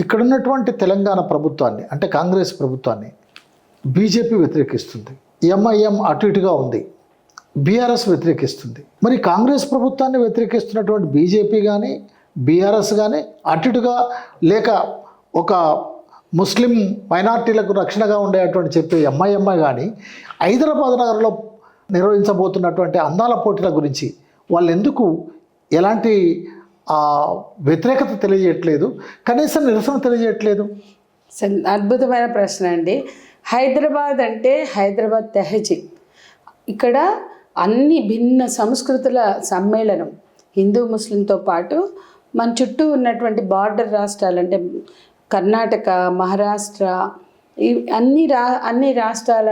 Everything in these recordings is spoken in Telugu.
ఇక్కడ ఉన్నటువంటి తెలంగాణ ప్రభుత్వాన్ని అంటే కాంగ్రెస్ ప్రభుత్వాన్ని బీజేపీ వ్యతిరేకిస్తుంది, ఎంఐఎం అటు ఇటుగా ఉంది, బీఆర్ఎస్ వ్యతిరేకిస్తుంది. మరి కాంగ్రెస్ ప్రభుత్వాన్ని వ్యతిరేకిస్తున్నటువంటి బీజేపీ కానీ బీఆర్ఎస్ కానీ అటు ఇటుగా లేక ఒక ముస్లిం మైనార్టీలకు రక్షణగా ఉండేటువంటి చెప్పే ఎంఐఎంఐ కానీ హైదరాబాద్ నగరంలో నిర్వహించబోతున్నటువంటి అందాల పోటీల గురించి వాళ్ళు ఎందుకు ఎలాంటి వ్యతిరేకత తెలియజేయట్లేదు, కనీసం నిరసన తెలియజేయట్లేదు? అద్భుతమైన ప్రశ్న అండి. హైదరాబాద్ అంటే హైదరాబాద్ తెహజీబ్. ఇక్కడ అన్ని భిన్న సంస్కృతుల సమ్మేళనం. హిందూ ముస్లింతో పాటు మన చుట్టూ ఉన్నటువంటి బార్డర్ రాష్ట్రాలు అంటే కర్ణాటక, మహారాష్ట్ర, అన్ని రాష్ట్రాల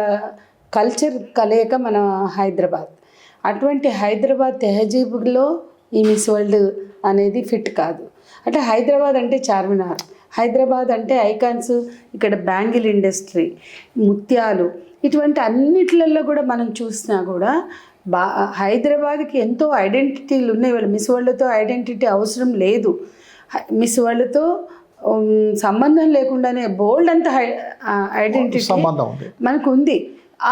కల్చర్ కలయిక మన హైదరాబాద్. అటువంటి హైదరాబాద్ తెహజీబ్లో ఈ మిస్ వరల్డ్ అనేది ఫిట్ కాదు. అంటే హైదరాబాద్ అంటే చార్మినార్, హైదరాబాద్ అంటే ఐకాన్స్, ఇక్కడ బ్యాంగిల్ ఇండస్ట్రీ, ముత్యాలు, ఇటువంటి అన్నిట్లలో కూడా మనం చూసినా కూడా హైదరాబాద్కి ఎంతో ఐడెంటిటీలు ఉన్నాయి. వాళ్ళు మిస్ వరల్డ్తో ఐడెంటిటీ అవసరం లేదు. మిస్ వరల్డ్తో సంబంధం లేకుండానే బోల్డ్ అంత ఐడెంటిటీ మనకు ఉంది.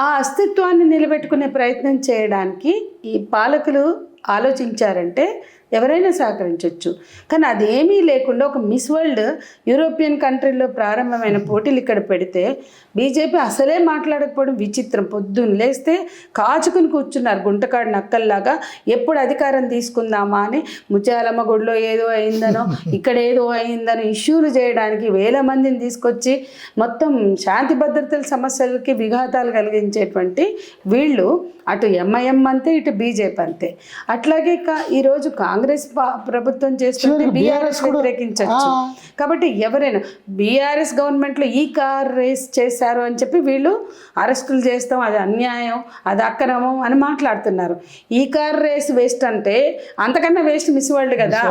ఆ అస్తిత్వాన్ని నిలబెట్టుకునే ప్రయత్నం చేయడానికి ఈ పాలకులు ఆలోచించారంటే ఎవరైనా సహకరించవచ్చు. కానీ అదేమీ లేకుండా ఒక మిస్ వరల్డ్ యూరోపియన్ కంట్రీల్లో ప్రారంభమైన పోటీలు ఇక్కడ పెడితే బీజేపీ అసలే మాట్లాడకపోవడం విచిత్రం. పొద్దున్న లేస్తే కాచుకుని కూర్చున్నారు గుంటకాడు నక్కల్లాగా. ఎప్పుడు అధికారం తీసుకుందామా అని ముత్యాలమ్మ గుడిలో ఏదో అయిందనో ఇక్కడ ఏదో అయిందనో ఇష్యూలు చేయడానికి వేల మందిని తీసుకొచ్చి మొత్తం శాంతి భద్రతల సమస్యలకి విఘాతాలు కలిగించేటువంటి వీళ్ళు అటు ఎంఐఎం అంతే, ఇటు బీజేపీ అంతే. అట్లాగే ఈరోజు కాంగ్రెస్ ప్రభుత్వం చేస్తుంటే బీఆర్ఎస్ వ్యతిరేకించవచ్చు. కాబట్టి ఎవరైనా బీఆర్ఎస్ గవర్నమెంట్లో ఈ కార్ రేస్ చేశారు అని చెప్పి వీళ్ళు అరెస్టులు చేస్తాం, అది అన్యాయం, అది అక్రమం అని మాట్లాడుతున్నారు. ఈ కార్ రేస్ వేస్ట్ అంటే అంతకన్నా వేస్ట్ మిస్ వరల్డ్ కదా.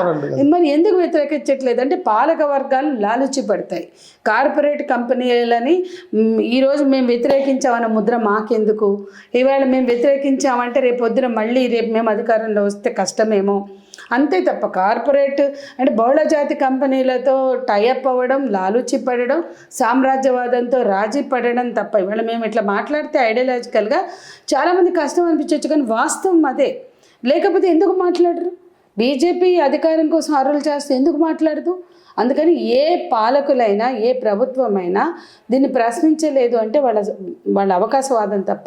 మరి ఎందుకు వ్యతిరేకించట్లేదు అంటే పాలక వర్గాలు లాలుచి పడతాయి. కార్పొరేట్ కంపెనీలని ఈరోజు మేము వ్యతిరేకించామన్న ముద్ర మాకెందుకు, ఇవాళ మేము వ్యతిరేకించామంటే రేపు పొద్దున మళ్ళీ రేపు మేము అధికారంలో వస్తే కష్టమేమో, అంతే తప్ప కార్పొరేట్ అంటే బహుళజాతి కంపెనీలతో టైఅప్ అవ్వడం, లాలూచి పడడం, సామ్రాజ్యవాదంతో రాజీ పడడం తప్ప ఇవాళ మేము ఇట్లా మాట్లాడితే ఐడియాలజికల్గా చాలామంది కష్టం అనిపించవచ్చు, కానీ వాస్తవం అదే. లేకపోతే ఎందుకు మాట్లాడరు? బీజేపీ అధికారం కోసం అరువులు చేస్తే ఎందుకు మాట్లాడదు? అందుకని ఏ పాలకులైనా ఏ ప్రభుత్వమైనా దీన్ని ప్రశ్నించలేదు అంటే వాళ్ళ అవకాశవాదం తప్ప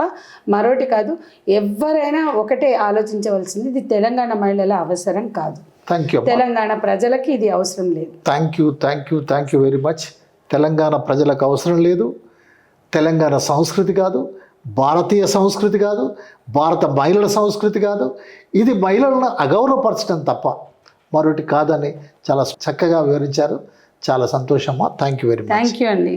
మరోటి కాదు. ఎవరైనా ఒకటే ఆలోచించవలసింది, ఇది తెలంగాణ మహిళల అవసరం కాదు, తెలంగాణ ప్రజలకి ఇది అవసరం లేదు. Thank you very much. Telangana ప్రజలకు అవసరం లేదు, తెలంగాణ సంస్కృతి కాదు, భారతీయ సంస్కృతి కాదు, భారత మహిళల సంస్కృతి కాదు. ఇది మహిళలను అగౌరవపరచడం తప్ప మరొకటి కాదని చాలా చక్కగా వివరించారు. చాలా సంతోషమ్మా. Thank you very much. Thank you అండి.